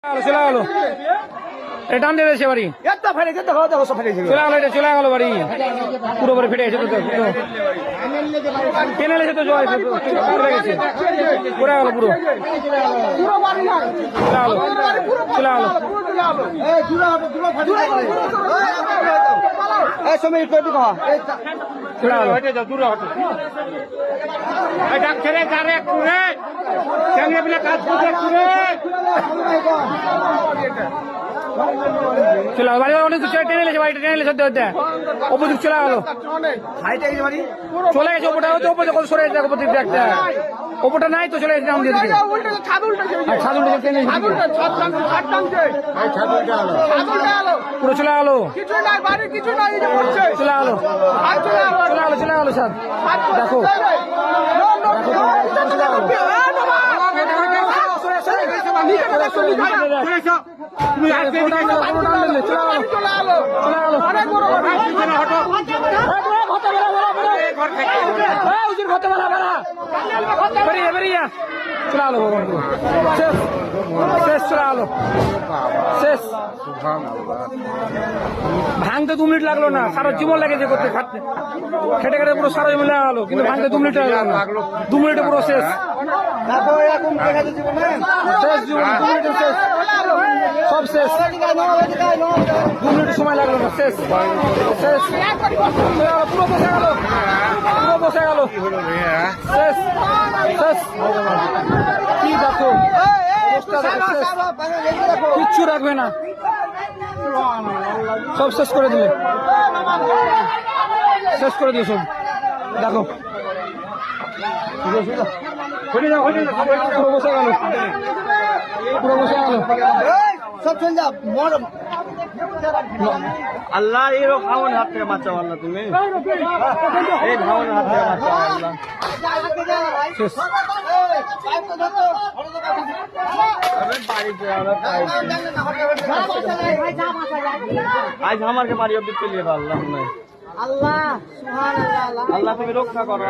চলে গেল টান দিয়ে দিয়েছে বাড়ি চলে গেল, এটা চলে গেল বাড়ি পুরো করে ফেটে গেছে তো টেনে লেগেছে তো জয় পড়ে গেছে পড়ে গেল পুরো চলে গেল চলে বাড়ি অনেক টেনে লেগেছে বাড়িটা টেনে লেগেছে অপোজিট চলে গেল চলে গেছে ওপরটা হচ্ছে ওপরে কত সরে গেছে অপোজিট একটা ওপরটা নাই তো চলে গেছে আমাদের দিকে পুরো চলে গেল চলে গেল চলে গেল স্যার দেখো ভাঙতে 2 মিনিট লাগলো না, সারা জীবন লেগেছে করতে খেটে খেটে পুরো সারা জীবন লাগা গেলো, কিন্তু ভাঙতে 2 মিনিট লাগলো না, 2 মিনিটে পুরো শেষ সব শেষ 2 মিনিট সময় লাগলো না, শেষ শেষ পুরো বসে গেল পুরো বসে গেল শেষ শেষ কি দেখো কিচ্ছু রাখবে না, সব শেষ করে দিলে শেষ করে দিলে সব দেখো পুরো বসে গেল পুরো বসে গেল সব চলে যা আল্লাহ এরও খাওয়ার হাত থেকে বাঁচাও আল্লাহ, তুমি এই খাওয়ার হাত থেকে বাঁচাও আল্লাহ। আজ আমাকে বাড়ি অব্দি চলিয়ে আল্লাহ আল্লাহ সুবহানাল্লাহ আল্লাহ তুমি রক্ষা করো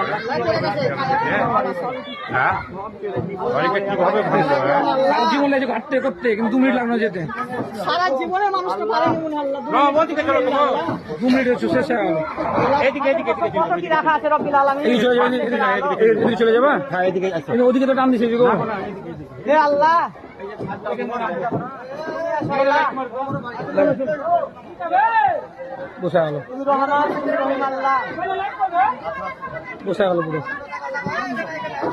জীবন লাগে ঘাটতে করতে, কিন্তু 2 মিনিট লাগলো যেতে, সারা জীবনে মানুষ তো পারেনি মনে আল্লাহ 2 মিনিট শেষ হয়ে গেল। কত কি রাখা আছে রব্বিল আলামিন এই চলে যাবে এদিকে চলে যাবা, হ্যাঁ এদিকে ওদিকে তো টান দিছে গো হে আল্লাহ বসে গেল বসে গেল পুরো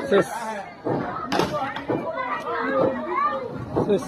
শেষ শেষ